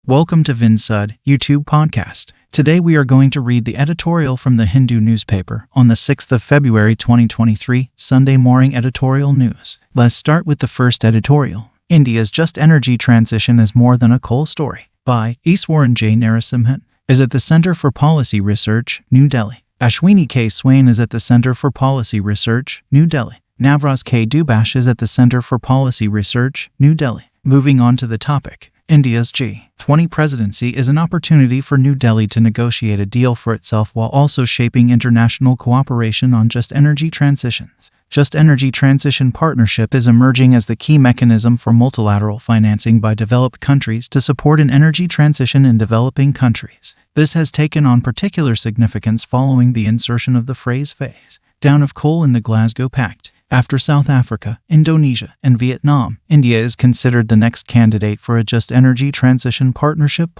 Welcome to Vinsud YouTube podcast. Today we are going to read the editorial from the Hindu newspaper on the 6th of February 2023, Sunday morning editorial news. Let's start with the first editorial. India's just energy transition is more than a coal story, by Easwaran J. Narasimhan, is at the Center for Policy Research, New Delhi. Ashwini K. Swain is at the Center for Policy Research, New Delhi. Navraz K. Dubash is at the Center for Policy Research, New Delhi. Moving on to the topic. India's G20 presidency is an opportunity for New Delhi to negotiate a deal for itself while also shaping international cooperation on just energy transitions. Just Energy Transition Partnership is emerging as the key mechanism for multilateral financing by developed countries to support an energy transition in developing countries. This has taken on particular significance following the insertion of the phrase phase down of coal in the Glasgow Pact. After South Africa, Indonesia, and Vietnam, India is considered the next candidate for a Just Energy Transition Partnership.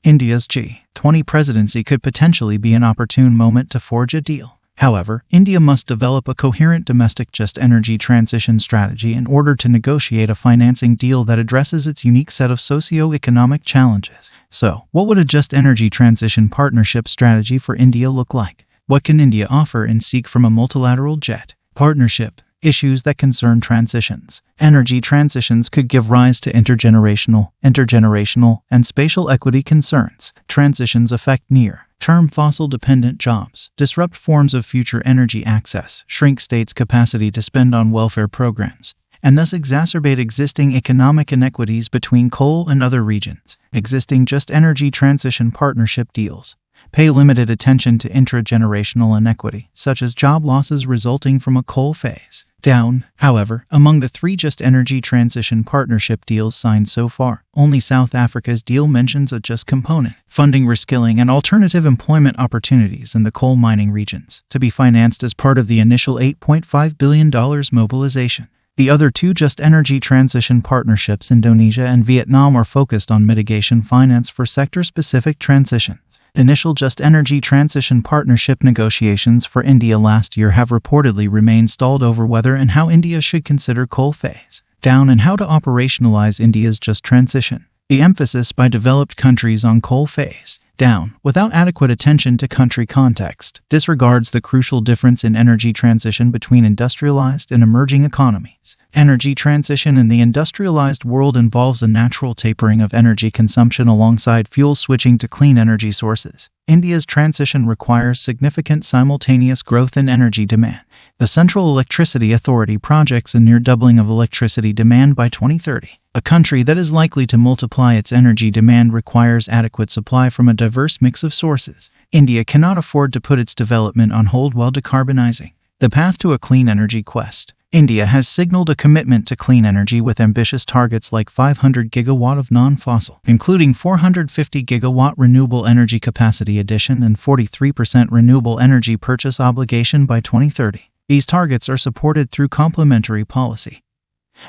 India's G20 presidency could potentially be an opportune moment to forge a deal. However, India must develop a coherent domestic just energy transition strategy in order to negotiate a financing deal that addresses its unique set of socio-economic challenges. So, what would a Just Energy Transition Partnership strategy for India look like? What can India offer and seek from a multilateral JET partnership? Issues that concern transitions. Energy transitions could give rise to intergenerational, and spatial equity concerns. Transitions affect near-term fossil-dependent jobs, disrupt forms of future energy access, shrink states' capacity to spend on welfare programs, and thus exacerbate existing economic inequities between coal and other regions. Existing Just Energy Transition Partnership deals pay limited attention to intragenerational inequity, such as job losses resulting from a coal phase down. However, among the 3 Just Energy Transition Partnership deals signed so far, only South Africa's deal mentions a just component, funding reskilling and alternative employment opportunities in the coal mining regions, to be financed as part of the initial $8.5 billion mobilization. The other 2 Just Energy Transition Partnerships, Indonesia and Vietnam, are focused on mitigation finance for sector-specific transitions. Initial Just Energy Transition Partnership negotiations for India last year have reportedly remained stalled over whether and how India should consider coal phase down and how to operationalize India's just transition. The emphasis by developed countries on coal phase down, without adequate attention to country context, disregards the crucial difference in energy transition between industrialized and emerging economies. Energy transition in the industrialized world involves a natural tapering of energy consumption alongside fuel switching to clean energy sources. India's transition requires significant simultaneous growth in energy demand. The Central Electricity Authority projects a near doubling of electricity demand by 2030. A country that is likely to multiply its energy demand requires adequate supply from a diverse mix of sources. India cannot afford to put its development on hold while decarbonizing. The path to a clean energy quest. India has signaled a commitment to clean energy with ambitious targets like 500 gigawatt of non-fossil, including 450 gigawatt renewable energy capacity addition and 43% renewable energy purchase obligation by 2030. These targets are supported through complementary policy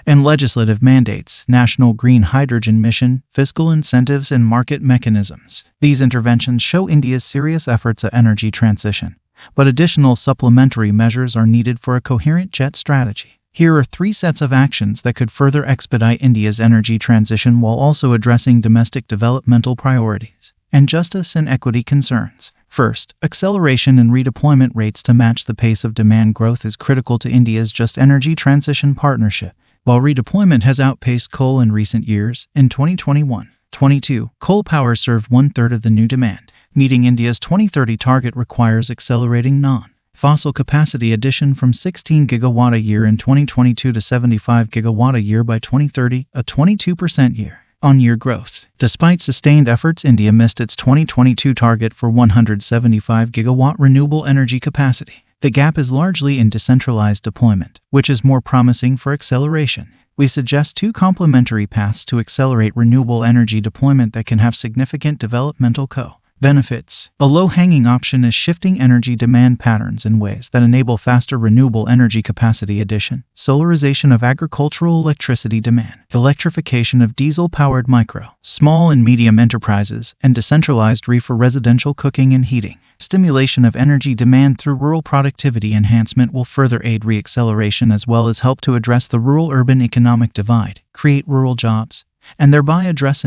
and legislative mandates, national green hydrogen mission, fiscal incentives, and market mechanisms. These interventions show India's serious efforts at energy transition, but additional supplementary measures are needed for a coherent JET strategy. Here are 3 sets of actions that could further expedite India's energy transition while also addressing domestic developmental priorities and justice and equity concerns. First, acceleration in redeployment rates to match the pace of demand growth is critical to India's Just Energy Transition Partnership. While redeployment has outpaced coal in recent years, in 2021-22, coal power served 1/3 of the new demand. Meeting India's 2030 target requires accelerating non-fossil capacity addition from 16 gigawatt a year in 2022 to 75 gigawatt a year by 2030, a 22% year-on-year growth. Despite sustained efforts, India missed its 2022 target for 175 gigawatt renewable energy capacity. The gap is largely in decentralized deployment, which is more promising for acceleration. We suggest 2 complementary paths to accelerate renewable energy deployment that can have significant developmental benefits. A low-hanging option is shifting energy demand patterns in ways that enable faster renewable energy capacity addition, solarization of agricultural electricity demand, electrification of diesel-powered micro, small and medium enterprises, and decentralized RE for residential cooking and heating. Stimulation of energy demand through rural productivity enhancement will further aid re-acceleration as well as help to address the rural-urban economic divide, create rural jobs, and thereby address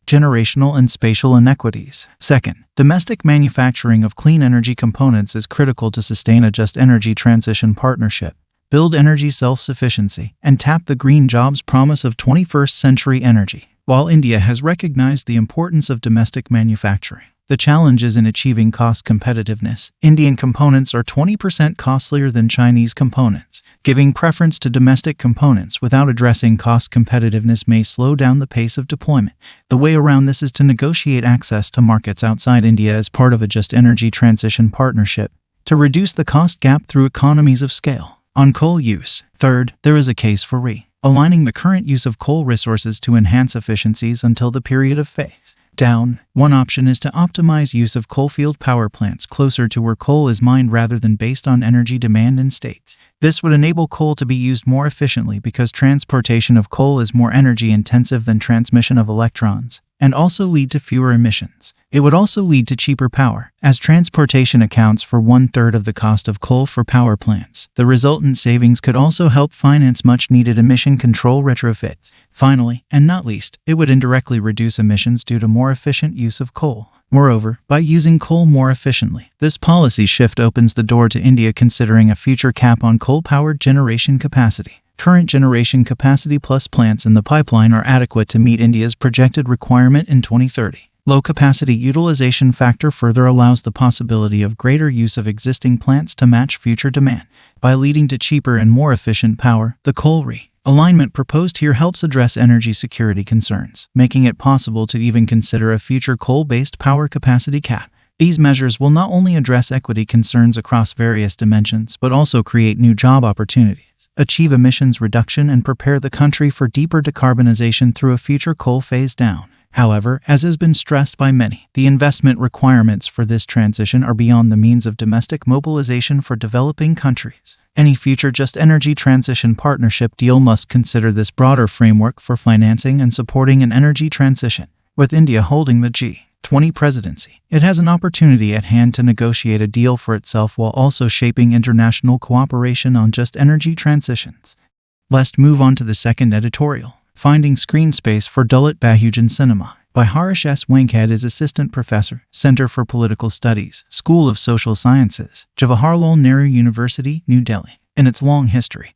generational and spatial inequities. Second, domestic manufacturing of clean energy components is critical to sustain a just energy transition partnership, build energy self-sufficiency, and tap the green jobs promise of 21st century energy. While India has recognized the importance of domestic manufacturing, the challenge is in achieving cost competitiveness. Indian components are 20% costlier than Chinese components. Giving preference to domestic components without addressing cost competitiveness may slow down the pace of deployment. The way around this is to negotiate access to markets outside India as part of a just energy transition partnership, to reduce the cost gap through economies of scale. On coal use. Third, there is a case for aligning the current use of coal resources to enhance efficiencies until the period of phase down. One option is to optimize use of coal-field power plants closer to where coal is mined rather than based on energy demand in states. This would enable coal to be used more efficiently because transportation of coal is more energy-intensive than transmission of electrons, and also lead to fewer emissions. It would also lead to cheaper power, as transportation accounts for 1/3 of the cost of coal for power plants. The resultant savings could also help finance much-needed emission control retrofits. Finally, and not least, it would indirectly reduce emissions due to more efficient use of coal. Moreover, by using coal more efficiently, this policy shift opens the door to India considering a future cap on coal-powered generation capacity. Current generation capacity plus plants in the pipeline are adequate to meet India's projected requirement in 2030. Low capacity utilization factor further allows the possibility of greater use of existing plants to match future demand. By leading to cheaper and more efficient power, the coal alignment proposed here helps address energy security concerns, making it possible to even consider a future coal-based power capacity cap. These measures will not only address equity concerns across various dimensions, but also create new job opportunities, achieve emissions reduction, and prepare the country for deeper decarbonization through a future coal phase down. However, as has been stressed by many, the investment requirements for this transition are beyond the means of domestic mobilization for developing countries. Any future just energy transition partnership deal must consider this broader framework for financing and supporting an energy transition. With India holding the G20 presidency, it has an opportunity at hand to negotiate a deal for itself while also shaping international cooperation on just energy transitions. Let's move on to the second editorial. Finding Screen Space for Dalit Bahujan Cinema, by Harish S. Wankhead is Assistant Professor, Center for Political Studies, School of Social Sciences, Jawaharlal Nehru University, New Delhi. In its long history,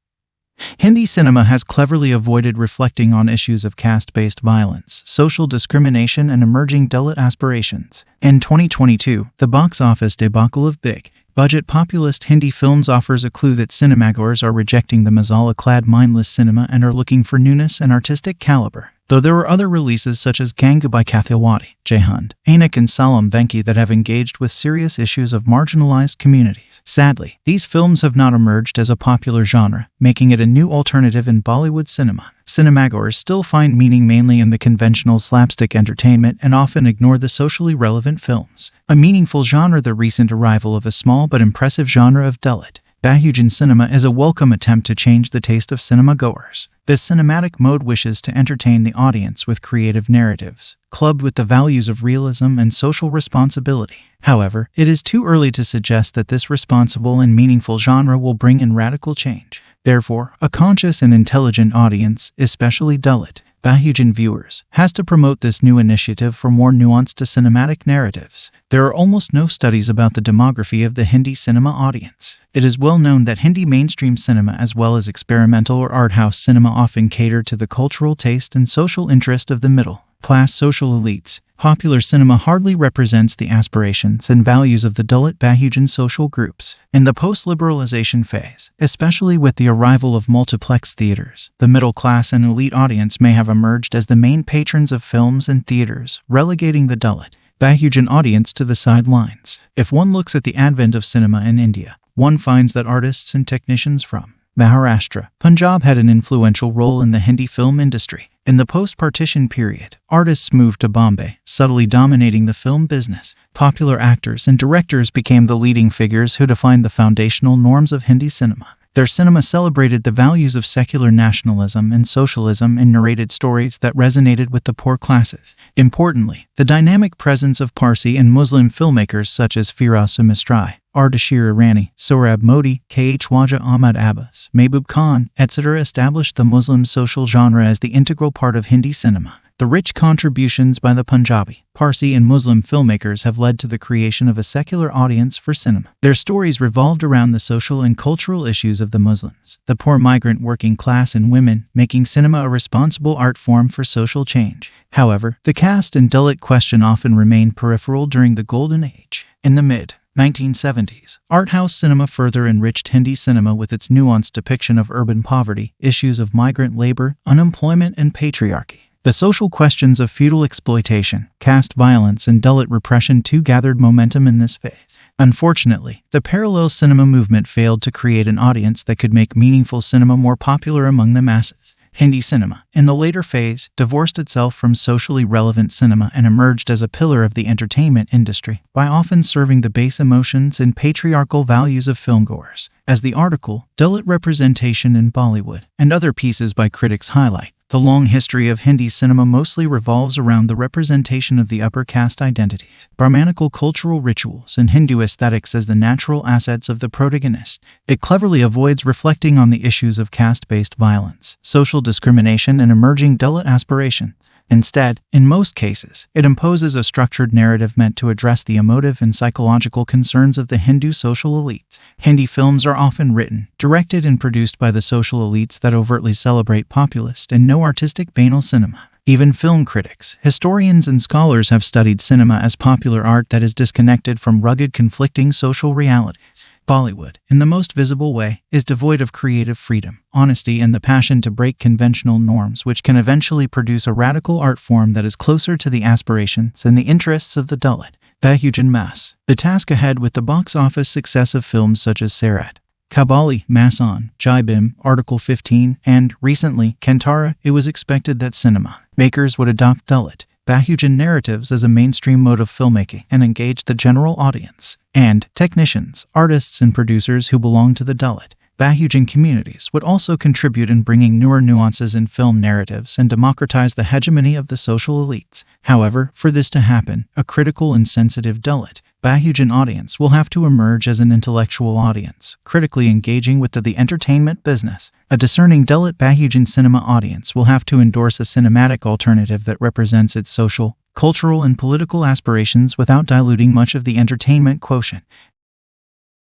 Hindi cinema has cleverly avoided reflecting on issues of caste-based violence, social discrimination, and emerging Dalit aspirations. In 2022, the box office debacle of big-budget populist Hindi films offers a clue that cinemagoers are rejecting the masala-clad mindless cinema and are looking for newness and artistic caliber. Though there are other releases such as Gangubai Kathiawadi, Jai Hind, Anak and Salam Venki that have engaged with serious issues of marginalized communities. Sadly, these films have not emerged as a popular genre, making it a new alternative in Bollywood cinema. Cinemagoers still find meaning mainly in the conventional slapstick entertainment and often ignore the socially relevant films. A meaningful genre, the recent arrival of a small but impressive genre of Dalit Bahujan cinema is a welcome attempt to change the taste of cinema-goers. This cinematic mode wishes to entertain the audience with creative narratives, clubbed with the values of realism and social responsibility. However, it is too early to suggest that this responsible and meaningful genre will bring in radical change. Therefore, a conscious and intelligent audience, especially Dalit Bahujan viewers, has to promote this new initiative for more nuanced cinematic narratives. There are almost no studies about the demography of the Hindi cinema audience. It is well known that Hindi mainstream cinema as well as experimental or art house cinema often cater to the cultural taste and social interest of the middle-class social elites. Popular cinema hardly represents the aspirations and values of the Dalit Bahujan social groups. In the post-liberalization phase, especially with the arrival of multiplex theaters, the middle-class and elite audience may have emerged as the main patrons of films and theaters, relegating the Dalit Bahujan audience to the sidelines. If one looks at the advent of cinema in India, one finds that artists and technicians from Maharashtra, Punjab had an influential role in the Hindi film industry. In the post-partition period, artists moved to Bombay, subtly dominating the film business. Popular actors and directors became the leading figures who defined the foundational norms of Hindi cinema. Their cinema celebrated the values of secular nationalism and socialism and narrated stories that resonated with the poor classes. Importantly, the dynamic presence of Parsi and Muslim filmmakers such as Firoz Mistry, Ardeshir Irani, Sohrab Modi, Khwaja Ahmad Abbas, Mehboob Khan, etc. established the Muslim social genre as the integral part of Hindi cinema. The rich contributions by the Punjabi, Parsi, and Muslim filmmakers have led to the creation of a secular audience for cinema. Their stories revolved around the social and cultural issues of the Muslims, the poor, migrant, working class, and women, making cinema a responsible art form for social change. However, the caste and Dalit question often remained peripheral during the Golden Age. In the mid-1970s, art house cinema further enriched Hindi cinema with its nuanced depiction of urban poverty, issues of migrant labor, unemployment, and patriarchy. The social questions of feudal exploitation, caste violence, and Dalit repression too gathered momentum in this phase. Unfortunately, the parallel cinema movement failed to create an audience that could make meaningful cinema more popular among the masses. Hindi cinema, in the later phase, divorced itself from socially relevant cinema and emerged as a pillar of the entertainment industry by often serving the base emotions and patriarchal values of filmgoers. As the article, Dalit Representation in Bollywood, and other pieces by critics highlight, the long history of Hindi cinema mostly revolves around the representation of the upper caste identities, Brahmanical cultural rituals, and Hindu aesthetics as the natural assets of the protagonist. It cleverly avoids reflecting on the issues of caste-based violence, social discrimination, and emerging Dalit aspirations. Instead, in most cases, it imposes a structured narrative meant to address the emotive and psychological concerns of the Hindu social elite. Hindi films are often written, directed, and produced by the social elites that overtly celebrate populist and no-artistic banal cinema. Even film critics, historians, and scholars have studied cinema as popular art that is disconnected from rugged, conflicting social realities. Bollywood, in the most visible way, is devoid of creative freedom, honesty, and the passion to break conventional norms, which can eventually produce a radical art form that is closer to the aspirations and the interests of the Dalit. Bahujan Mass. The task ahead with the box office success of films such as Sarat, Kabali, Masan, Jai Bhim, Article 15, and, recently, Kantara, it was expected that cinema makers would adopt Dalit Bahujan narratives as a mainstream mode of filmmaking and engage the general audience, and technicians, artists, and producers who belong to the Dalit Bahujan communities would also contribute in bringing newer nuances in film narratives and democratize the hegemony of the social elites. However, for this to happen, a critical and sensitive Dalit Bahujan audience will have to emerge as an intellectual audience, critically engaging with the entertainment business. A discerning Dalit Bahujan cinema audience will have to endorse a cinematic alternative that represents its social, cultural, and political aspirations without diluting much of the entertainment quotient.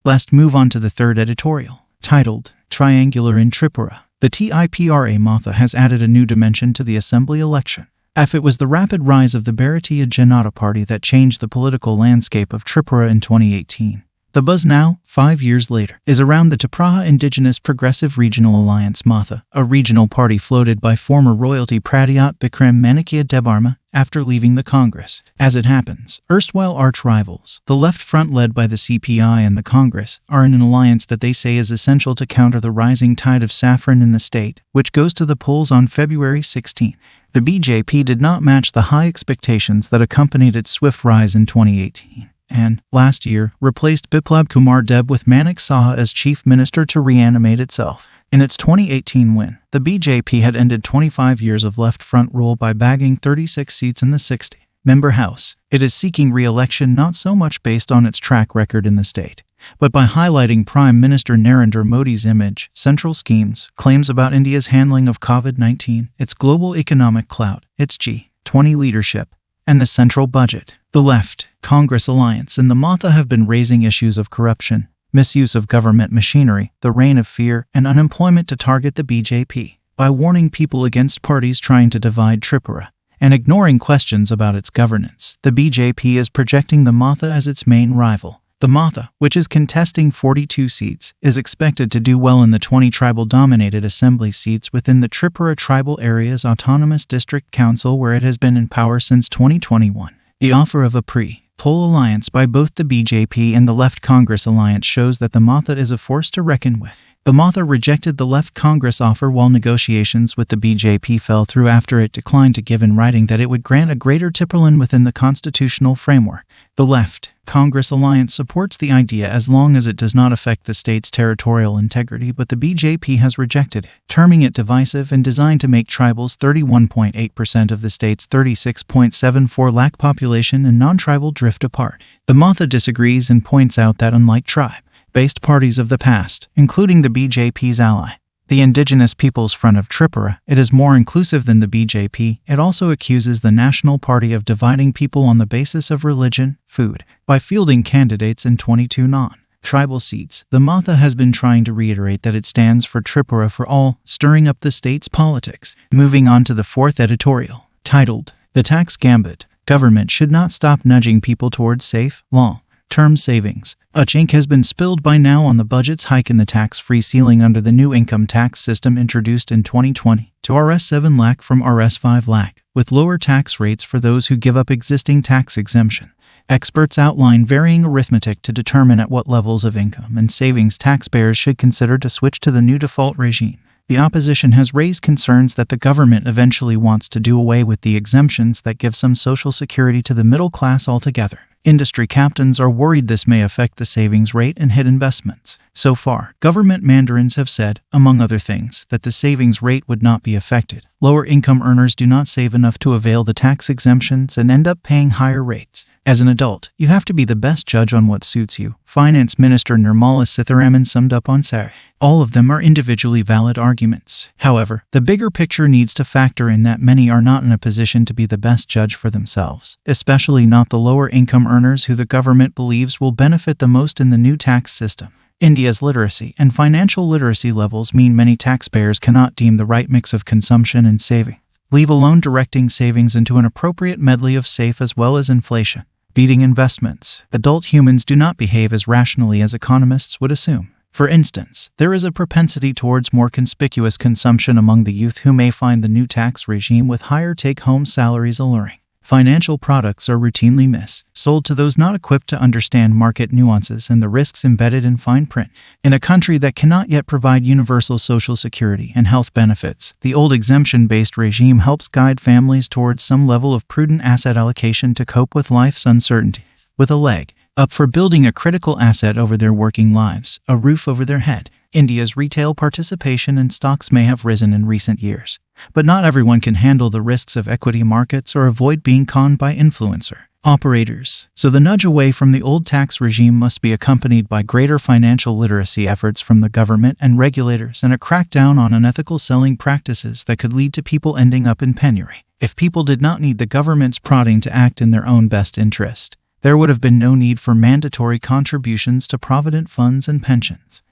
Let's move on to the third editorial, titled Triangular in Tripura. The TIPRA Matha has added a new dimension to the assembly election. It was the rapid rise of the Bharatiya Janata Party that changed the political landscape of Tripura in 2018. The buzz now, 5 years later, is around the Tripraha Indigenous Progressive Regional Alliance Matha, a regional party floated by former royalty Pradyat Bikram Manikya Debarma after leaving the Congress. As it happens, erstwhile arch-rivals, the Left Front led by the CPI and the Congress, are in an alliance that they say is essential to counter the rising tide of saffron in the state, which goes to the polls on February 16. The BJP did not match the high expectations that accompanied its swift rise in 2018. And, last year, replaced Biplab Kumar Deb with Manik Saha as chief minister to reanimate itself. In its 2018 win, the BJP had ended 25 years of left front rule by bagging 36 seats in the 60-member House. It is seeking re-election not so much based on its track record in the state, but by highlighting Prime Minister Narendra Modi's image, central schemes, claims about India's handling of COVID-19, its global economic clout, its G20 leadership, and the central budget. The Left, Congress Alliance, and the Matha have been raising issues of corruption, misuse of government machinery, the reign of fear, and unemployment to target the BJP. By warning people against parties trying to divide Tripura and ignoring questions about its governance, the BJP is projecting the Matha as its main rival. The Matha, which is contesting 42 seats, is expected to do well in the 20 tribal-dominated assembly seats within the Tripura Tribal Areas Autonomous District Council, where it has been in power since 2021. The offer of a pre-poll alliance by both the BJP and the Left Congress Alliance shows that the Matha is a force to reckon with. The Matha rejected the Left Congress offer while negotiations with the BJP fell through after it declined to give in writing that it would grant a greater Tipralan within the constitutional framework. The Left Congress Alliance supports the idea as long as it does not affect the state's territorial integrity, but the BJP has rejected it, terming it divisive and designed to make tribals 31.8% of the state's 36.74 lakh population and non-tribal drift apart. The Matha disagrees and points out that unlike tribe-based parties of the past, including the BJP's ally, The Indigenous Peoples Front of Tripura, it is more inclusive than the BJP. It also accuses the National Party of dividing people on the basis of religion, food, by fielding candidates in 22 non-tribal seats. The Matha has been trying to reiterate that it stands for Tripura for all, stirring up the state's politics. Moving on to the fourth editorial, titled, The Tax Gambit. Government should not stop nudging people towards safe, long-term savings. Much ink has been spilled by now on the budget's hike in the tax-free ceiling under the new income tax system introduced in 2020 to Rs 7 lakh from Rs 5 lakh, with lower tax rates for those who give up existing tax exemption. Experts outline varying arithmetic to determine at what levels of income and savings taxpayers should consider to switch to the new default regime. The opposition has raised concerns that the government eventually wants to do away with the exemptions that give some social security to the middle class altogether. Industry captains are worried this may affect the savings rate and hit investments. So far, government mandarins have said, among other things, that the savings rate would not be affected. Lower income earners do not save enough to avail the tax exemptions and end up paying higher rates. As an adult, you have to be the best judge on what suits you. Finance Minister Nirmala Sitharaman summed up on Saturday. All of them are individually valid arguments. However, the bigger picture needs to factor in that many are not in a position to be the best judge for themselves, especially not the lower income earners who the government believes will benefit the most in the new tax system. India's literacy and financial literacy levels mean many taxpayers cannot deem the right mix of consumption and saving, leave alone directing savings into an appropriate medley of safe as well as inflation. Beating investments. Adult humans do not behave as rationally as economists would assume. For instance, there is a propensity towards more conspicuous consumption among the youth who may find the new tax regime with higher take-home salaries alluring. Financial products are routinely sold to those not equipped to understand market nuances and the risks embedded in fine print. In a country that cannot yet provide universal social security and health benefits, the old exemption-based regime helps guide families towards some level of prudent asset allocation to cope with life's uncertainty. With a leg up for building a critical asset over their working lives, a roof over their head, India's retail participation in stocks may have risen in recent years, but not everyone can handle the risks of equity markets or avoid being conned by influencer operators. So the nudge away from the old tax regime must be accompanied by greater financial literacy efforts from the government and regulators and a crackdown on unethical selling practices that could lead to people ending up in penury. If people did not need the government's prodding to act in their own best interest, there would have been no need for mandatory contributions to provident funds and pensions.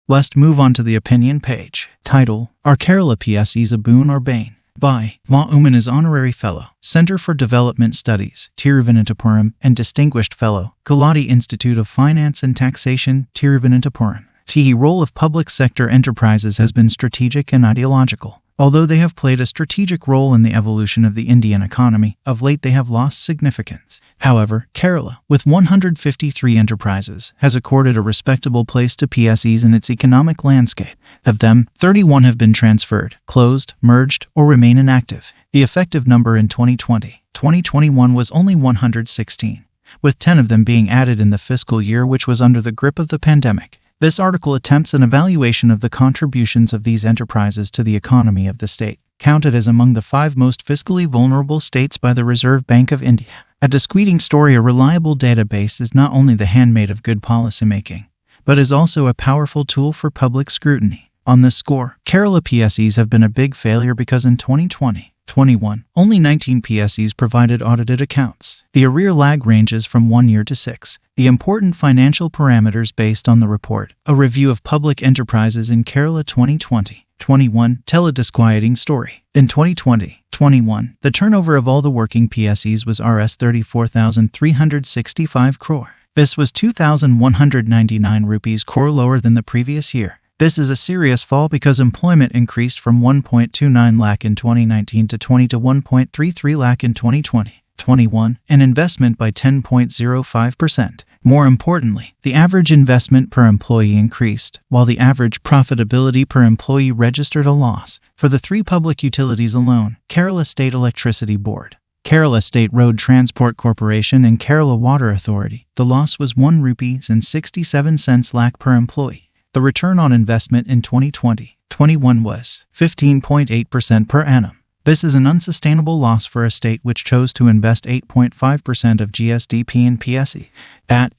Let's move on to the opinion page. Title, Are Kerala PSEs a boon or bane? By Ma Umanas Honorary Fellow, Center for Development Studies, Tiruvananthapuram, and Distinguished Fellow, Kaladi Institute of Finance and Taxation, Tiruvananthapuram. The role of public sector enterprises has been strategic and ideological. Although they have played a strategic role in the evolution of the Indian economy, of late they have lost significance. However, Kerala, with 153 enterprises, has accorded a respectable place to PSEs in its economic landscape. Of them, 31 have been transferred, closed, merged, or remain inactive. The effective number in 2020-2021 was only 116, with 10 of them being added in the fiscal year which was under the grip of the pandemic. This article attempts an evaluation of the contributions of these enterprises to the economy of the state, counted as among the 5 most fiscally vulnerable states by the Reserve Bank of India. A disquieting story, a reliable database is not only the handmaid of good policymaking, but is also a powerful tool for public scrutiny. On this score, Kerala PSEs have been a big failure because in 2020-21, only 19 PSEs provided audited accounts. The arrear lag ranges from 1 year to 6. The important financial parameters based on the report, A Review of Public Enterprises in Kerala 2020-21, tell a disquieting story. In 2020-21, the turnover of all the working PSEs was Rs 34,365 crore. This was 2,199 rupees crore lower than the previous year. This is a serious fall because employment increased from 1.29 lakh in 2019 to 1.33 lakh in 2020-21, and investment by 10.05%. More importantly, the average investment per employee increased, while the average profitability per employee registered a loss. For the 3 public utilities alone, Kerala State Electricity Board, Kerala State Road Transport Corporation and Kerala Water Authority, the loss was 1 rupees and 67 cents lakh per employee. The return on investment in 2020-21 was 15.8% per annum. This is an unsustainable loss for a state which chose to invest 8.5% of GSDP in PSE.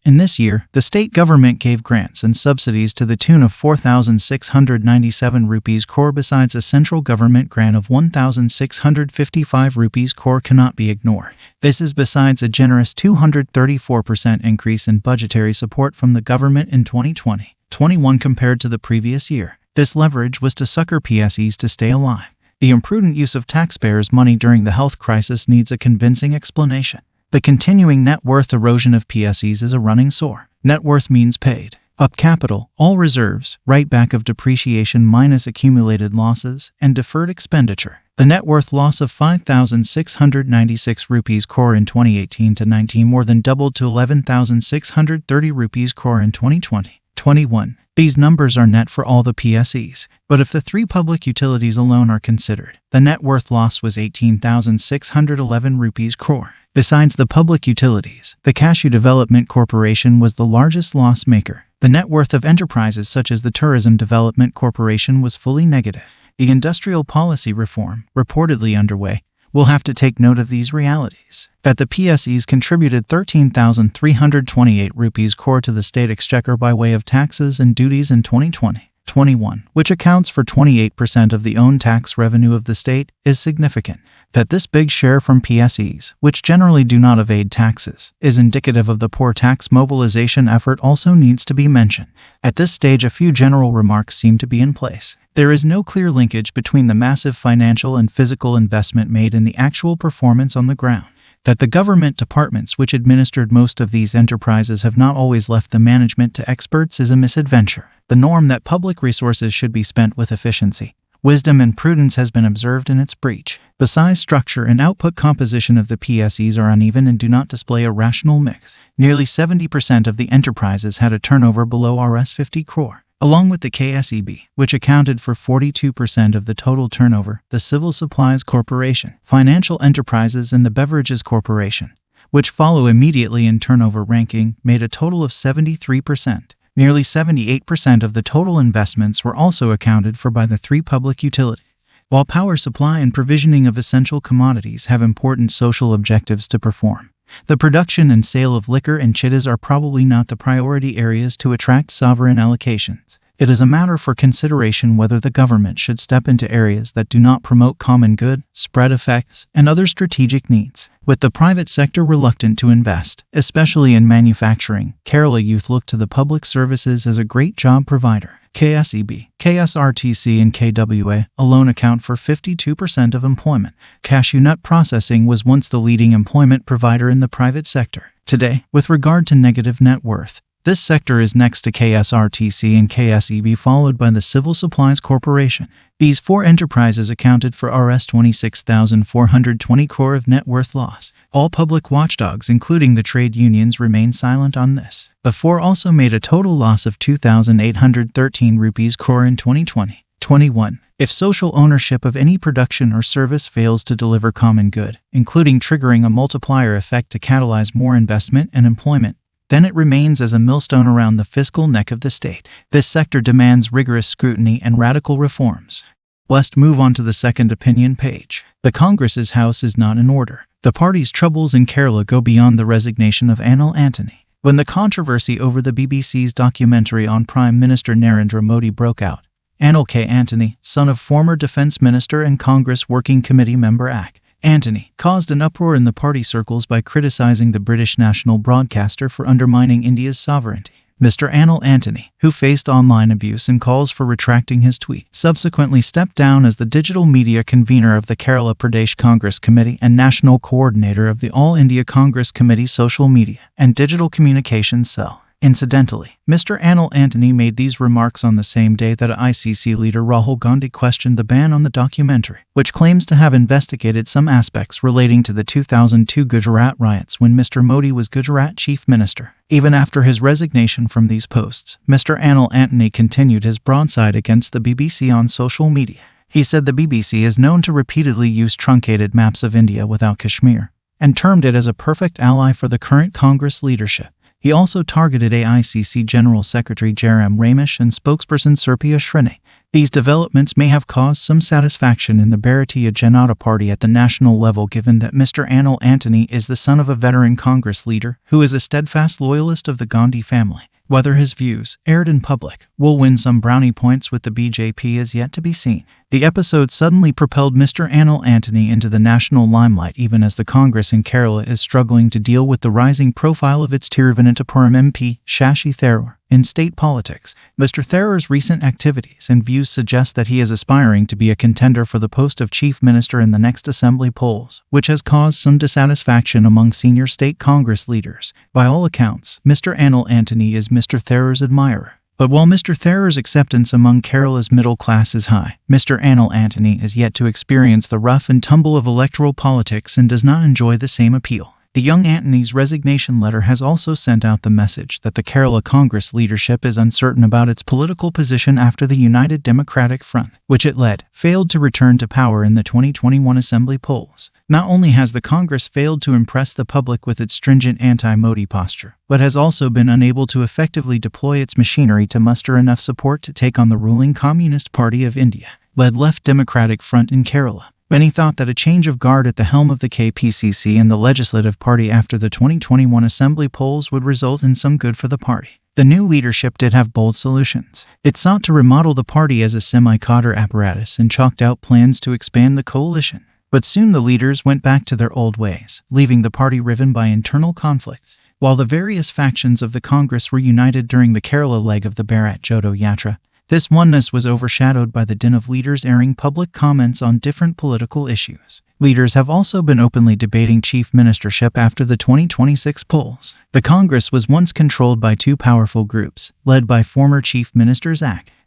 In this year, the state government gave grants and subsidies to the tune of 4,697 rupees crore besides a central government grant of 1,655 rupees crore cannot be ignored. This is besides a generous 234% increase in budgetary support from the government in 2020-21 compared to the previous year. This leverage was to succor PSEs to stay alive. The imprudent use of taxpayers' money during the health crisis needs a convincing explanation. The continuing net worth erosion of PSEs is a running sore. Net worth means paid up capital, all reserves, write back of depreciation minus accumulated losses, and deferred expenditure. The net worth loss of 5,696 rupees crore in 2018-19 more than doubled to 11,630 rupees crore in 2020-21. These numbers are net for all the PSEs, but if the three public utilities alone are considered, the net worth loss was 18,611 rupees crore. Besides the public utilities, the Cashew Development Corporation was the largest loss maker. The net worth of enterprises such as the Tourism Development Corporation was fully negative. The industrial policy reform, reportedly underway, will have to take note of these realities. That the PSEs contributed 13,328 rupees crore to the state exchequer by way of taxes and duties in 2020-21, which accounts for 28% of the own tax revenue of the state, is significant. That this big share from PSEs, which generally do not evade taxes, is indicative of the poor tax mobilization effort also needs to be mentioned. At this stage, a few general remarks seem to be in place. There is no clear linkage between the massive financial and physical investment made and the actual performance on the ground. That the government departments which administered most of these enterprises have not always left the management to experts is a misadventure. The norm that public resources should be spent with efficiency, wisdom and prudence has been observed in its breach. The size, structure, and output composition of the PSEs are uneven and do not display a rational mix. Nearly 70% of the enterprises had a turnover below Rs 50 crore. Along with the KSEB, which accounted for 42% of the total turnover, the Civil Supplies Corporation, Financial Enterprises, and the Beverages Corporation, which follow immediately in turnover ranking, made a total of 73%. Nearly 78% of the total investments were also accounted for by the three public utilities. While power supply and provisioning of essential commodities have important social objectives to perform, the production and sale of liquor and chittas are probably not the priority areas to attract sovereign allocations. It is a matter for consideration whether the government should step into areas that do not promote common good, spread effects, and other strategic needs. With the private sector reluctant to invest, especially in manufacturing, Kerala youth look to the public services as a great job provider. KSEB, KSRTC, and KWA alone account for 52% of employment. Cashew nut processing was once the leading employment provider in the private sector. Today, with regard to negative net worth, this sector is next to KSRTC and KSEB, followed by the Civil Supplies Corporation. These four enterprises accounted for Rs 26,420 crore of net worth loss. All public watchdogs, including the trade unions, remain silent on this. The four also made a total loss of 2,813 rupees crore in 2020-21. If social ownership of any production or service fails to deliver common good, including triggering a multiplier effect to catalyze more investment and employment, then it remains as a millstone around the fiscal neck of the state. This sector demands rigorous scrutiny and radical reforms. Let's move on to the second opinion page. The Congress's house is not in order. The party's troubles in Kerala go beyond the resignation of Anil Antony. When the controversy over the BBC's documentary on Prime Minister Narendra Modi broke out, Anil K. Antony, son of former Defence Minister and Congress Working Committee member A.C. Antony, caused an uproar in the party circles by criticizing the British national broadcaster for undermining India's sovereignty. Mr. Anil Antony, who faced online abuse and calls for retracting his tweet, subsequently stepped down as the digital media convener of the Kerala Pradesh Congress Committee and national coordinator of the All India Congress Committee Social Media and Digital Communications Cell. Incidentally, Mr. Anil Antony made these remarks on the same day that ICC leader Rahul Gandhi questioned the ban on the documentary, which claims to have investigated some aspects relating to the 2002 Gujarat riots when Mr. Modi was Gujarat Chief Minister. Even after his resignation from these posts, Mr. Anil Antony continued his broadside against the BBC on social media. He said the BBC is known to repeatedly use truncated maps of India without Kashmir, and termed it as a perfect ally for the current Congress leadership. He also targeted AICC General Secretary Jairam Ramesh and spokesperson Surpriya Srini. These developments may have caused some satisfaction in the Bharatiya Janata Party at the national level, given that Mr. Anil Antony is the son of a veteran Congress leader who is a steadfast loyalist of the Gandhi family. Whether his views, aired in public, will win some brownie points with the BJP is yet to be seen. The episode suddenly propelled Mr. Anil Antony into the national limelight, even as the Congress in Kerala is struggling to deal with the rising profile of its Thiruvananthapuram MP, Shashi Tharoor, in state politics. Mr. Tharoor's recent activities and views suggest that he is aspiring to be a contender for the post of Chief Minister in the next Assembly polls, which has caused some dissatisfaction among senior state Congress leaders. By all accounts, Mr. Anil Antony is Mr. Tharoor's admirer. But while Mr. Tharoor's acceptance among Kerala's middle class is high, Mr. Anil Antony is yet to experience the rough and tumble of electoral politics and does not enjoy the same appeal. The young Antony's resignation letter has also sent out the message that the Kerala Congress leadership is uncertain about its political position after the United Democratic Front, which it led, failed to return to power in the 2021 Assembly polls. Not only has the Congress failed to impress the public with its stringent anti-Modi posture, but has also been unable to effectively deploy its machinery to muster enough support to take on the ruling Communist Party of India-led Left Democratic Front in Kerala. Many thought that a change of guard at the helm of the KPCC and the Legislative Party after the 2021 Assembly polls would result in some good for the party. The new leadership did have bold solutions. It sought to remodel the party as a semi-cadre apparatus and chalked out plans to expand the coalition. But soon the leaders went back to their old ways, leaving the party riven by internal conflicts. While the various factions of the Congress were united during the Kerala leg of the Bharat Jodo Yatra, this oneness was overshadowed by the din of leaders airing public comments on different political issues. Leaders have also been openly debating chief ministership after the 2026 polls. The Congress was once controlled by two powerful groups, led by former chief ministers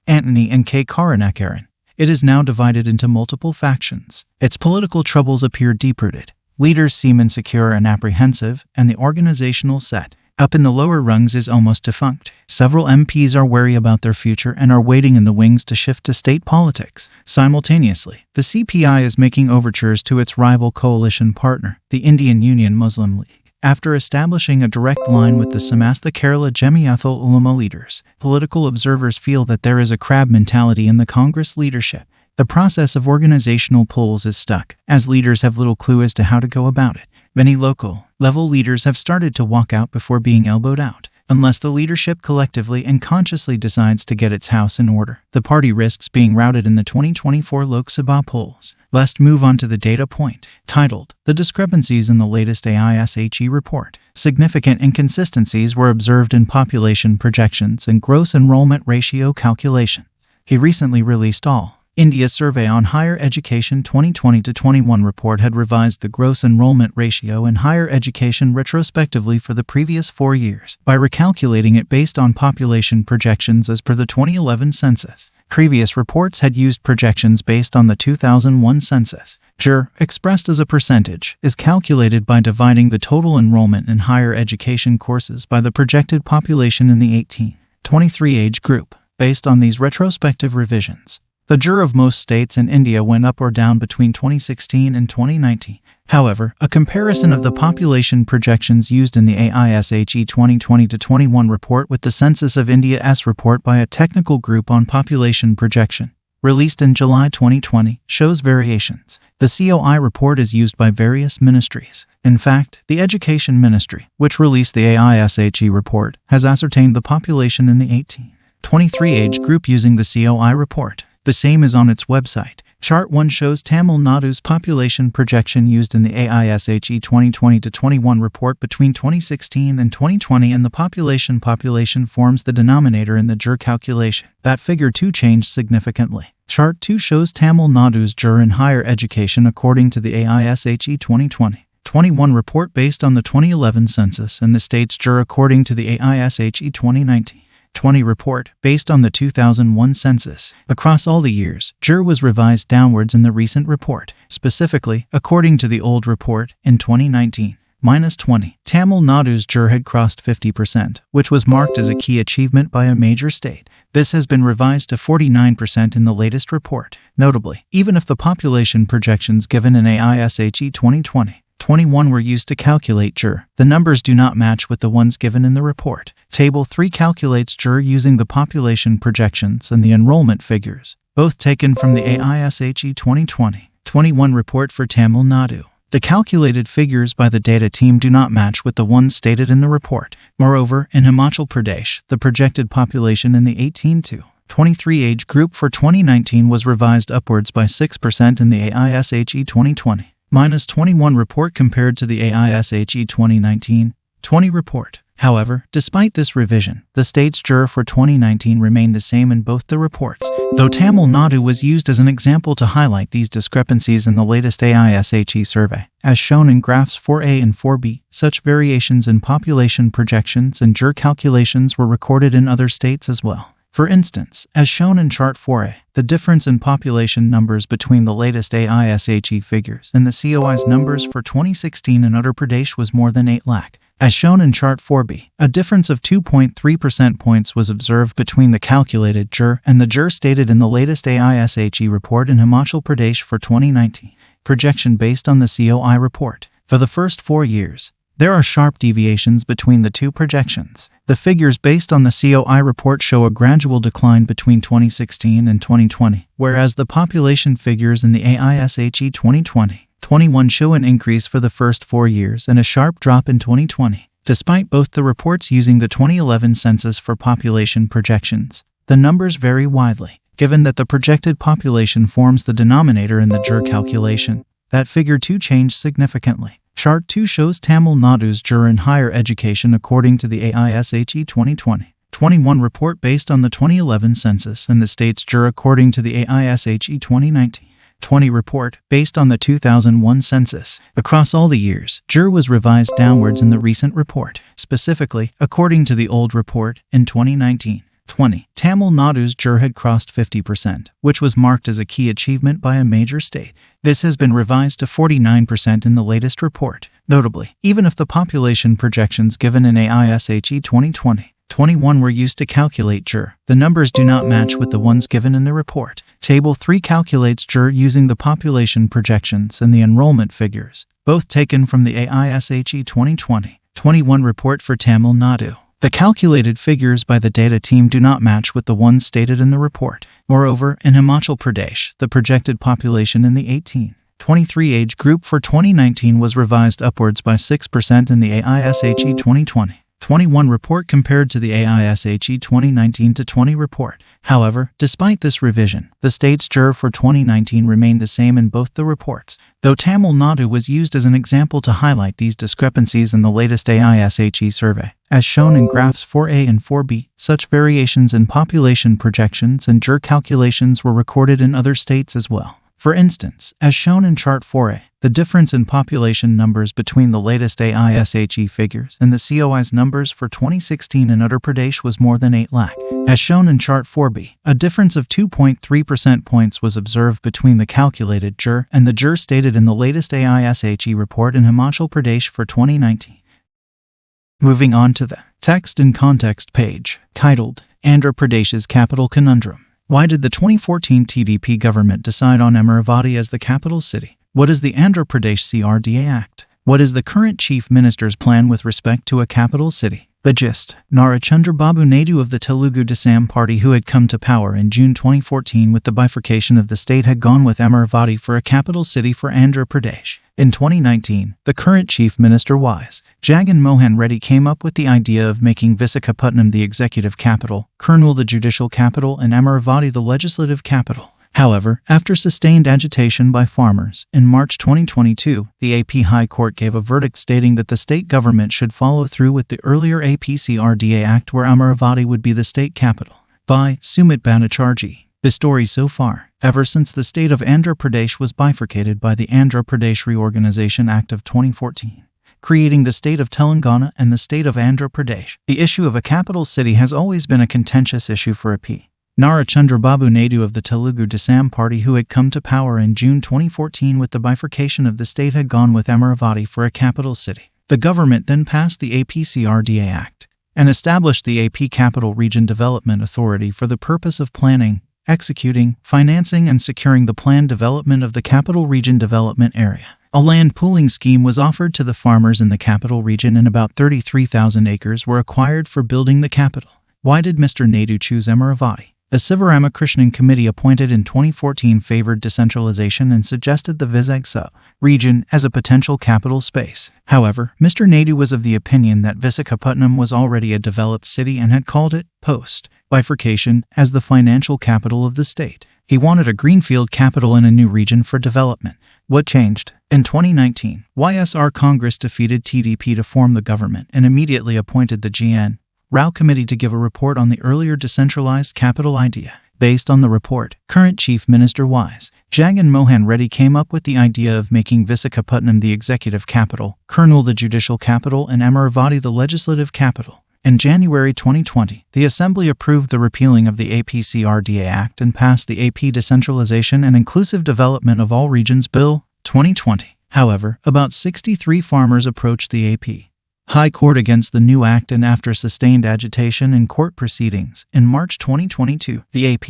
Antony and K. Karunakaran. It is now divided into multiple factions. Its political troubles appear deep-rooted. Leaders seem insecure and apprehensive, and the organizational set up in the lower rungs is almost defunct. Several MPs are wary about their future and are waiting in the wings to shift to state politics. Simultaneously, the CPI is making overtures to its rival coalition partner, the Indian Union Muslim League. After establishing a direct line with the Samastha Kerala Jamiatul Ulama leaders, political observers feel that there is a crab mentality in the Congress leadership. The process of organizational polls is stuck, as leaders have little clue as to how to go about it. Many local-level leaders have started to walk out before being elbowed out. Unless the leadership collectively and consciously decides to get its house in order, the party risks being routed in the 2024 Lok Sabha polls. Let's move on to the data point, titled, The Discrepancies in the Latest AISHE Report. Significant inconsistencies were observed in population projections and gross enrollment ratio calculations. He recently released All India Survey on Higher Education 2020-21 report had revised the gross enrollment ratio in higher education retrospectively for the previous 4 years by recalculating it based on population projections as per the 2011 census. Previous reports had used projections based on the 2001 census. GER, expressed as a percentage, is calculated by dividing the total enrollment in higher education courses by the projected population in the 18-23 age group. Based on these retrospective revisions, the GER of most states in India went up or down between 2016 and 2019. However, a comparison of the population projections used in the AISHE 2020-21 report with the Census of India's report by a technical group on population projection, released in July 2020, shows variations. The COI report is used by various ministries. In fact, the Education Ministry, which released the AISHE report, has ascertained the population in the 18-23 age group using the COI report. The same is on its website. Chart 1 shows Tamil Nadu's population projection used in the AISHE 2020-21 report between 2016 and 2020, and the population forms the denominator in the GER calculation. That figure too changed significantly. Chart 2 shows Tamil Nadu's GER in higher education according to the AISHE 2020-21 report based on the 2011 census, and the state's GER according to the AISHE 2019-20 report, based on the 2001 census. Across all the years, GER was revised downwards in the recent report. Specifically, according to the old report, in 2019, -20, Tamil Nadu's GER had crossed 50%, which was marked as a key achievement by a major state. This has been revised to 49% in the latest report. Notably, even if the population projections given in AISHE 21 were used to calculate JR. The numbers do not match with the ones given in the report. Table 3 calculates JR using the population projections and the enrollment figures, both taken from the AISHE 2020-21 report for Tamil Nadu. The calculated figures by the data team do not match with the ones stated in the report. Moreover, in Himachal Pradesh, the projected population in the 18 to 23 age group for 2019 was revised upwards by 6% in the AISHE 2020-21 report compared to the AISHE 2019-20 report. However, despite this revision, the state's JR for 2019 remained the same in both the reports, though Tamil Nadu was used as an example to highlight these discrepancies in the latest AISHE survey. As shown in graphs 4A and 4B, such variations in population projections and JR calculations were recorded in other states as well. For instance, as shown in Chart 4A, the difference in population numbers between the latest AISHE figures and the COI's numbers for 2016 in Uttar Pradesh was more than 8 lakh. As shown in Chart 4B, a difference of 2.3% points was observed between the calculated JR and the JR stated in the latest AISHE report in Himachal Pradesh for 2019. Projection based on the COI report. For the first 4 years, there are sharp deviations between the two projections. The figures based on the COI report show a gradual decline between 2016 and 2020, whereas the population figures in the AISHE 2020-21 show an increase for the first 4 years and a sharp drop in 2020. Despite both the reports using the 2011 census for population projections, the numbers vary widely, given that the projected population forms the denominator in the JR calculation. That figure too changed significantly. Chart 2 shows Tamil Nadu's JR in higher education according to the AISHE 2020-21 report based on the 2011 census and the state's JR according to the AISHE 2019-20 report based on the 2001 census. Across all the years, JR was revised downwards in the recent report. Specifically, according to the old report, in 2019-20, Tamil Nadu's JR had crossed 50%, which was marked as a key achievement by a major state. This has been revised to 49% in the latest report. Notably, even if the population projections given in AISHE 2020-21 were used to calculate JR, the numbers do not match with the ones given in the report. Table 3 calculates JR using the population projections and the enrollment figures, both taken from the AISHE 2020-21 report for Tamil Nadu. The calculated figures by the data team do not match with the ones stated in the report. Moreover, in Himachal Pradesh, the projected population in the 18-23 age group for 2019 was revised upwards by 6% in the AISHE 2020-21 report compared to the AISHE 2019-20 report. However, despite this revision, the state's JR for 2019 remained the same in both the reports, though Tamil Nadu was used as an example to highlight these discrepancies in the latest AISHE survey. As shown in graphs 4A and 4B, such variations in population projections and JR calculations were recorded in other states as well. For instance, as shown in Chart 4A, the difference in population numbers between the latest AISHE figures and the COI's numbers for 2016 in Uttar Pradesh was more than 8 lakh. As shown in Chart 4B, a difference of 2.3% points was observed between the calculated JR and the JR stated in the latest AISHE report in Himachal Pradesh for 2019. Moving on to the text and context page, titled, Andhra Pradesh's Capital Conundrum. Why did the 2014 TDP government decide on Amaravati as the capital city? What is the Andhra Pradesh CRDA Act? What is the current Chief Minister's plan with respect to a capital city? The gist. Nara Chandrababu Naidu of the Telugu Desam party, who had come to power in June 2014 with the bifurcation of the state, had gone with Amaravati for a capital city for Andhra Pradesh. In 2019, the current Chief Minister Y.S. Jagan Mohan Reddy came up with the idea of making Visakhapatnam the executive capital, Kurnool the judicial capital, and Amaravati the legislative capital. However, after sustained agitation by farmers, in March 2022, the AP High Court gave a verdict stating that the state government should follow through with the earlier APCRDA Act, where Amaravati would be the state capital. By Sumit Bhattacharjee. The story so far. Ever since the state of Andhra Pradesh was bifurcated by the Andhra Pradesh Reorganization Act of 2014, creating the state of Telangana and the state of Andhra Pradesh, the issue of a capital city has always been a contentious issue for AP. Nara Chandrababu Naidu of the Telugu Desam party, who had come to power in June 2014 with the bifurcation of the state, had gone with Amaravati for a capital city. The government then passed the APCRDA Act and established the AP Capital Region Development Authority for the purpose of planning, executing, financing, and securing the planned development of the Capital Region Development Area. A land pooling scheme was offered to the farmers in the capital region, and about 33,000 acres were acquired for building the capital. Why did Mr. Naidu choose Amaravati? A Sivaramakrishnan committee appointed in 2014 favored decentralization and suggested the Vizag sub-region as a potential capital space. However, Mr. Naidu was of the opinion that Visakhapatnam was already a developed city and had called it, post-bifurcation, as the financial capital of the state. He wanted a greenfield capital in a new region for development. What changed? In 2019, YSR Congress defeated TDP to form the government and immediately appointed the G.N. Rao Committee to give a report on the earlier decentralized capital idea. Based on the report, current Chief Minister Y.S. Jagan Mohan Reddy came up with the idea of making Visakhapatnam the executive capital, Kurnool the judicial capital, and Amaravati the legislative capital. In January 2020, the Assembly approved the repealing of the APCRDA Act and passed the AP Decentralization and Inclusive Development of All Regions Bill, 2020. However, about 63 farmers approached the AP High Court against the new act, and after sustained agitation in court proceedings, in March 2022, the AP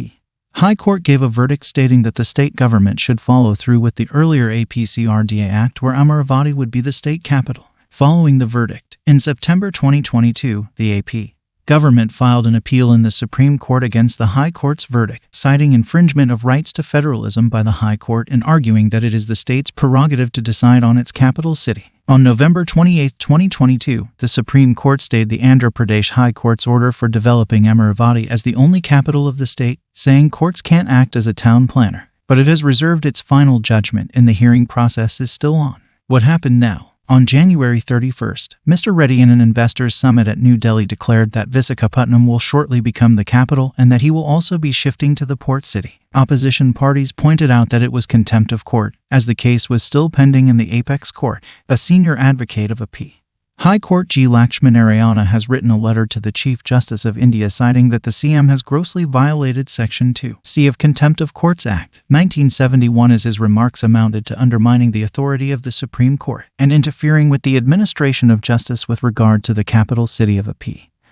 High Court gave a verdict stating that the state government should follow through with the earlier APCRDA Act, where Amaravati would be the state capital. Following the verdict, in September 2022, the AP government filed an appeal in the Supreme Court against the High Court's verdict, citing infringement of rights to federalism by the High Court and arguing that it is the state's prerogative to decide on its capital city. On November 28, 2022, the Supreme Court stayed the Andhra Pradesh High Court's order for developing Amaravati as the only capital of the state, saying courts can't act as a town planner. But it has reserved its final judgment and the hearing process is still on. What happened now? On January 31st, Mr. Reddy in an investors' summit at New Delhi declared that Visakhapatnam will shortly become the capital and that he will also be shifting to the port city. Opposition parties pointed out that it was contempt of court, as the case was still pending in the Apex Court. A senior advocate of a High Court G. Lakshminarayana has written a letter to the Chief Justice of India citing that the CM has grossly violated Section 2C of Contempt of Courts Act 1971, as his remarks amounted to undermining the authority of the Supreme Court and interfering with the administration of justice with regard to the capital city of AP.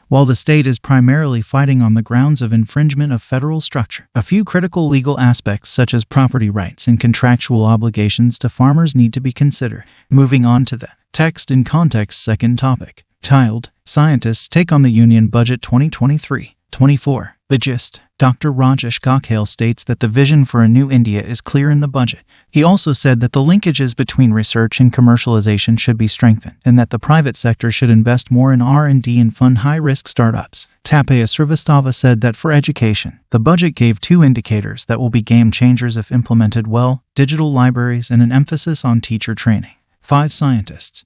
While the state is primarily fighting on the grounds of infringement of federal structure, a few critical legal aspects such as property rights and contractual obligations to farmers need to be considered. Moving on to the text in context second topic, titled, Scientists Take on the Union Budget 2023-24. The gist. Dr. Rajesh Gokhale states that the vision for a new India is clear in the budget. He also said that the linkages between research and commercialization should be strengthened, and that the private sector should invest more in R&D and fund high-risk startups. Tapaya Srivastava said that for education, the budget gave two indicators that will be game changers if implemented well: digital libraries and an emphasis on teacher training. 5 scientists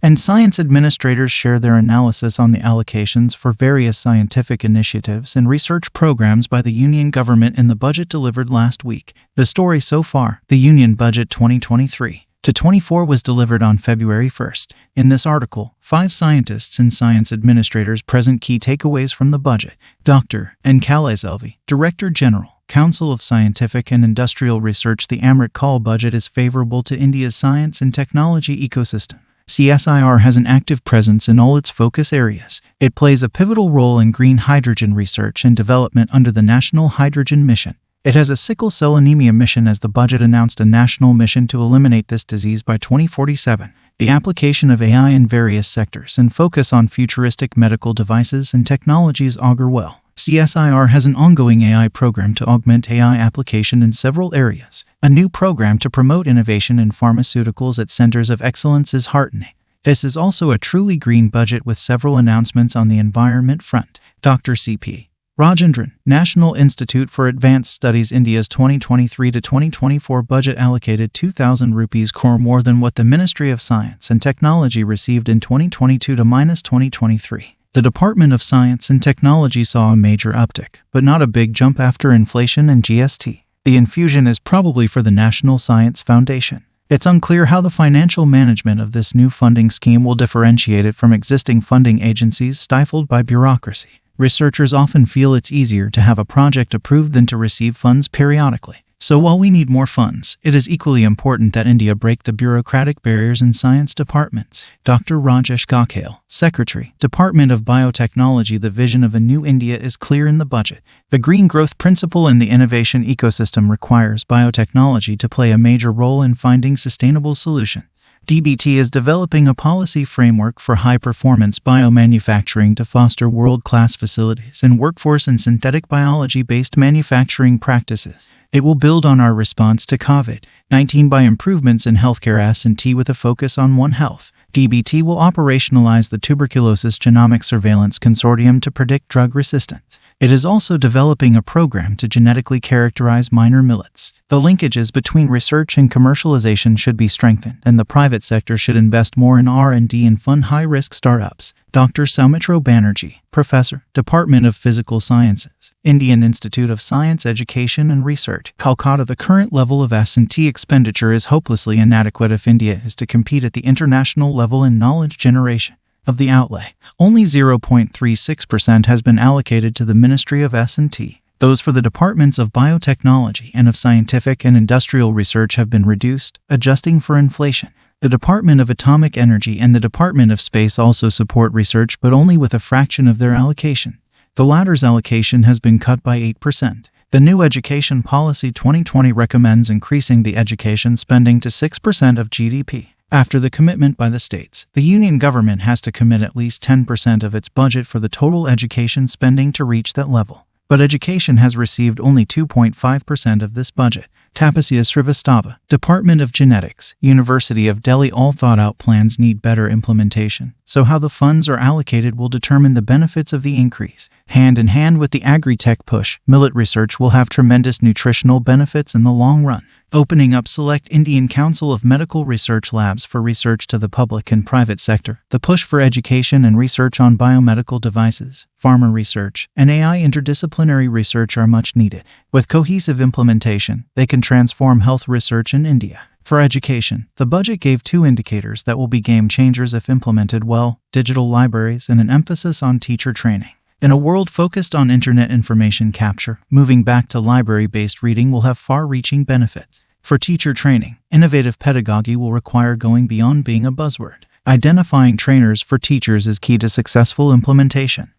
and science administrators share their analysis on the allocations for various scientific initiatives and research programs by the Union government in the budget delivered last week. The story so far: the Union Budget 2023-24 was delivered on February 1st. In this article, 5 scientists and science administrators present key takeaways from the budget. Dr. N. Kalaselvi, Director General, Council of Scientific and Industrial Research. The Amrit Kaul budget is favorable to India's science and technology ecosystem. CSIR has an active presence in all its focus areas. It plays a pivotal role in green hydrogen research and development under the National Hydrogen Mission. It has a sickle cell anemia mission, as the budget announced a national mission to eliminate this disease by 2047. The application of AI in various sectors and focus on futuristic medical devices and technologies augur well. CSIR has an ongoing AI program to augment AI application in several areas. A new program to promote innovation in pharmaceuticals at centers of excellence is heartening. This is also a truly green budget with several announcements on the environment front. Dr. C.P. Rajendran, National Institute for Advanced Studies. India's 2023-2024 budget allocated 2,000 rupees crore more than what the Ministry of Science and Technology received in 2022-2023. The Department of Science and Technology saw a major uptick, but not a big jump after inflation and GST. The infusion is probably for the National Science Foundation. It's unclear how the financial management of this new funding scheme will differentiate it from existing funding agencies stifled by bureaucracy. Researchers often feel it's easier to have a project approved than to receive funds periodically. So while we need more funds, it is equally important that India break the bureaucratic barriers in science departments. Dr. Rajesh Gokhale, Secretary, Department of Biotechnology. The vision of a new India is clear in the budget. The Green Growth Principle in the innovation ecosystem requires biotechnology to play a major role in finding sustainable solutions. DBT is developing a policy framework for high-performance biomanufacturing to foster world-class facilities and workforce in synthetic biology-based manufacturing practices. It will build on our response to COVID-19 by improvements in healthcare S&T with a focus on One Health. DBT will operationalize the Tuberculosis Genomic Surveillance Consortium to predict drug resistance. It is also developing a program to genetically characterize minor millets. The linkages between research and commercialization should be strengthened, and the private sector should invest more in R&D and fund high-risk startups. Dr. Soumitra Banerjee, Professor, Department of Physical Sciences, Indian Institute of Science Education and Research, Calcutta. The current level of S&T expenditure is hopelessly inadequate if India is to compete at the international level in knowledge generation. Of the outlay, only 0.36% has been allocated to the Ministry of S&T. Those for the departments of biotechnology and of scientific and industrial research have been reduced, adjusting for inflation. The Department of Atomic Energy and the Department of Space also support research, but only with a fraction of their allocation. The latter's allocation has been cut by 8%. The new Education Policy 2020 recommends increasing the education spending to 6% of GDP. After the commitment by the states, the union government has to commit at least 10% of its budget for the total education spending to reach that level. But education has received only 2.5% of this budget. Tapasya Srivastava, Department of Genetics, University of Delhi. All thought-out plans need better implementation, so how the funds are allocated will determine the benefits of the increase. Hand in hand with the agri-tech push, millet research will have tremendous nutritional benefits in the long run. Opening up select Indian Council of Medical Research labs for research to the public and private sector. The push for education and research on biomedical devices, pharma research, and AI interdisciplinary research are much needed. With cohesive implementation, they can transform health research in India. For education, the budget gave two indicators that will be game changers if implemented well: digital libraries and an emphasis on teacher training. In a world focused on internet information capture, moving back to library-based reading will have far-reaching benefits. For teacher training, innovative pedagogy will require going beyond being a buzzword. Identifying trainers for teachers is key to successful implementation.